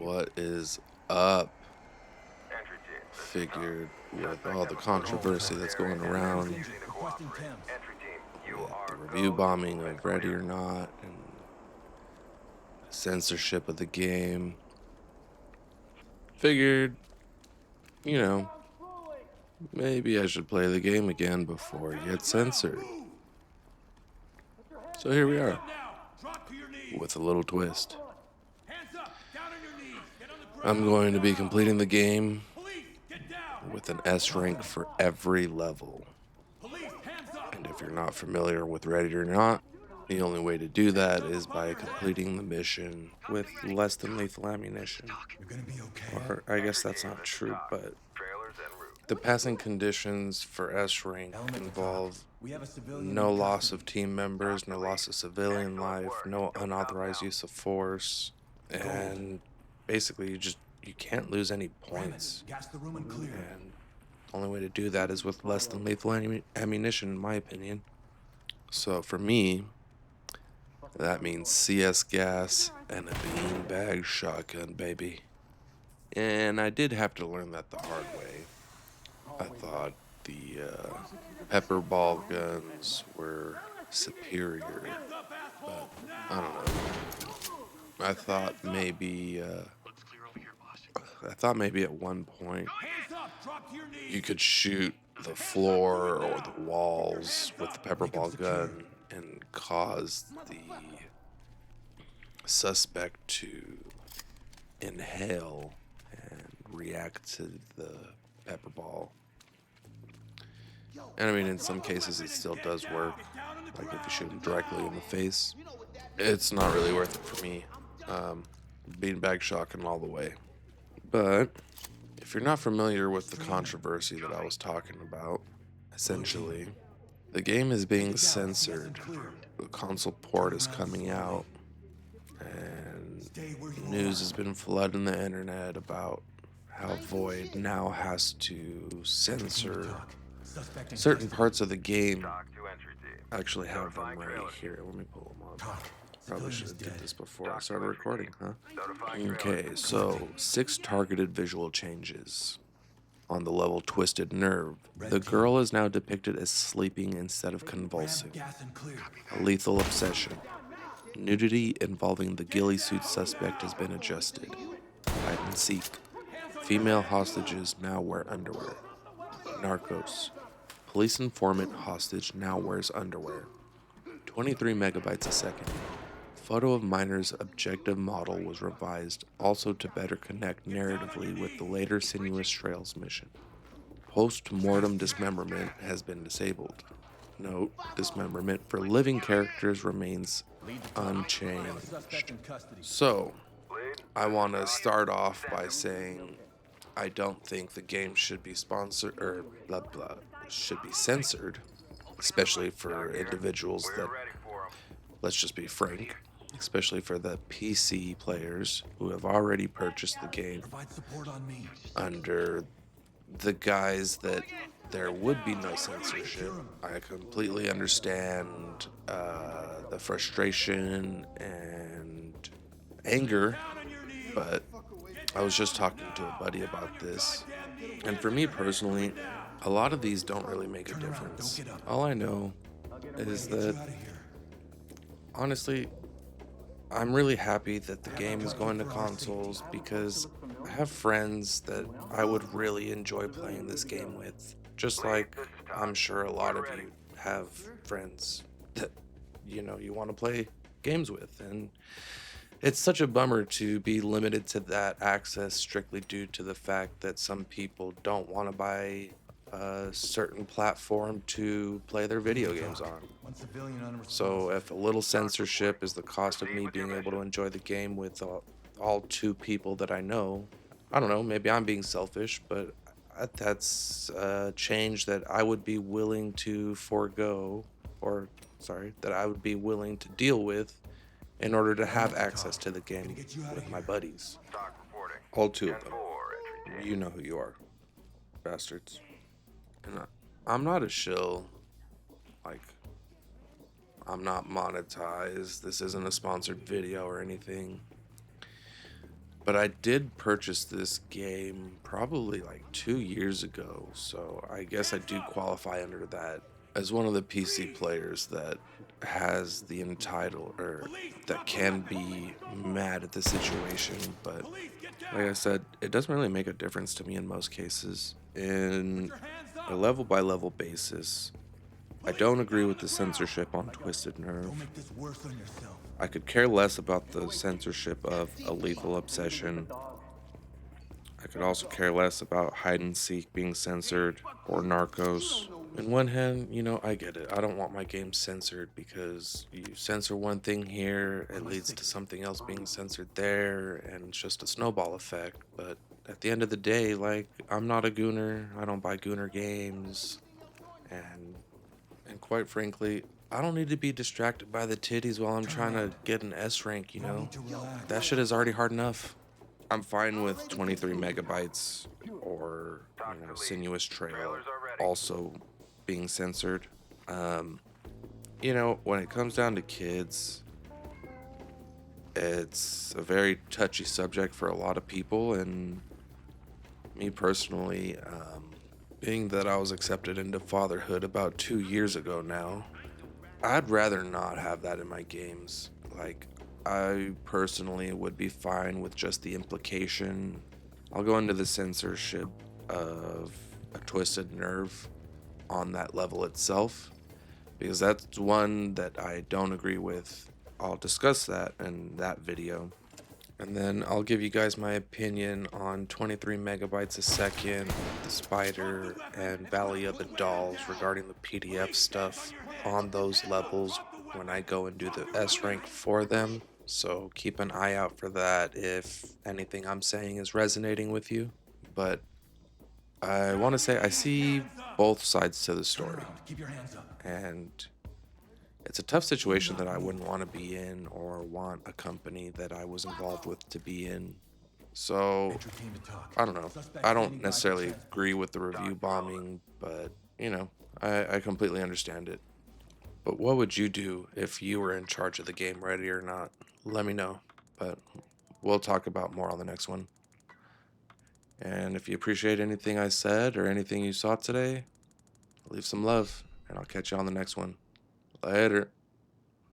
What is up? Figured with all the controversy that's going around with the review bombing of Ready or Not and censorship of the game, figured, you know, maybe I should play the game again before it gets censored. So here we are, with a little twist. I'm going to be completing the game with an S rank for every level. And if you're not familiar with Ready or Not, the only way to do that is by completing the mission with less than lethal ammunition. Or I guess that's not true, but the passing conditions for S rank involve no loss of team members, no loss of civilian life, no unauthorized use of force, and basically you can't lose any points. And the only way to do that is with less than lethal ammunition, in my opinion. So for me, that means CS gas and a beanbag shotgun, baby. And I did have to learn that the hard way. I thought the pepper ball guns were superior, but I don't know. I thought maybe at one point you could shoot the floor or the walls with the pepper ball gun and cause the suspect to inhale and react to the pepper ball. And I mean, in some cases, it still does work. Like if you shoot him directly in the face, it's not really worth it for me. Beanbag shotgun all the way. But if you're not familiar with the controversy that I was talking about, essentially, the game is being censored. The console port is coming out, and news has been flooding the internet about how Void now has to censor certain parts of the game. I actually have them right here. Let me pull them up. Probably should have did this before I started recording, huh? Okay, so 6 targeted visual changes. On the level Twisted Nerve, the girl is now depicted as sleeping instead of convulsing. A lethal obsession. Nudity involving the ghillie suit suspect has been adjusted. Hide and seek. Female hostages now wear underwear. Narcos. Police informant hostage now wears underwear. 23 megabytes a second. Photo of miner's objective model was revised also to better connect narratively with the later Sinuous Trails mission. Post-mortem dismemberment has been disabled. Note, dismemberment for living characters remains unchanged. So, I want to start off by saying I don't think the game should be sponsored or should be censored, especially for individuals that, let's just be frank, especially for the PC players who have already purchased the game under the guise that there would be no censorship. I completely understand the frustration and anger, but I was just talking to a buddy about this, and for me personally, a lot of these don't really make a difference. All I know is that, honestly, I'm really happy that the game is going to consoles because I have friends that I would really enjoy playing this game with. Just like I'm sure a lot of you have friends that, you want to play games with. And it's such a bummer to be limited to that access strictly due to the fact that some people don't want to buy a certain platform to play their video games on. So if a little censorship is the cost of me being able to enjoy the game with all 2 people that I know, I don't know, maybe I'm being selfish, but that's a change that I would be willing to forego, that I would be willing to deal with in order to have access to the game with my buddies. All 2 of them. You know who you are, bastards. And I'm not a shill. Like, I'm not monetized. This isn't a sponsored video or anything. But I did purchase this game probably like 2 years ago, so I guess I do qualify under that as one of the PC players that has the entitle or that can be mad at the situation. But like I said, it doesn't really make a difference to me in most cases. In a level by level basis, I don't agree with the censorship on Twisted Nerve. I could care less about the censorship of A Lethal Obsession. I could also care less about Hide and Seek being censored or Narcos. On one hand, I get it. I don't want my game censored because you censor one thing here, it leads to something else being censored there, and it's just a snowball effect. But at the end of the day, like, I'm not a gooner. I don't buy gooner games. And quite frankly, I don't need to be distracted by the titties while I'm trying to get an S rank. That shit is already hard enough. I'm fine with 23 megabytes or Sinuous Trail also being censored. Um, when it comes down to kids, it's a very touchy subject for a lot of people, and me personally, being that I was accepted into fatherhood about 2 years ago now, I'd rather not have that in my games. Like, I personally would be fine with just the implication. I'll go into the censorship of a twisted nerve on that level itself, because that's one that I don't agree with. I'll discuss that in that video. And then I'll give you guys my opinion on 23 megabytes a second, the spider, and Valley of the Dolls regarding the PDF stuff on those levels when I go and do the S rank for them. So keep an eye out for that if anything I'm saying is resonating with you. But I want to say I see both sides to the story. And it's a tough situation that I wouldn't want to be in or want a company that I was involved with to be in. So, I don't know. I don't necessarily agree with the review bombing, but, I completely understand it. But what would you do if you were in charge of the game, ready or not? Let me know. But we'll talk about more on the next one. And if you appreciate anything I said or anything you saw today, leave some love, and I'll catch you on the next one. Later.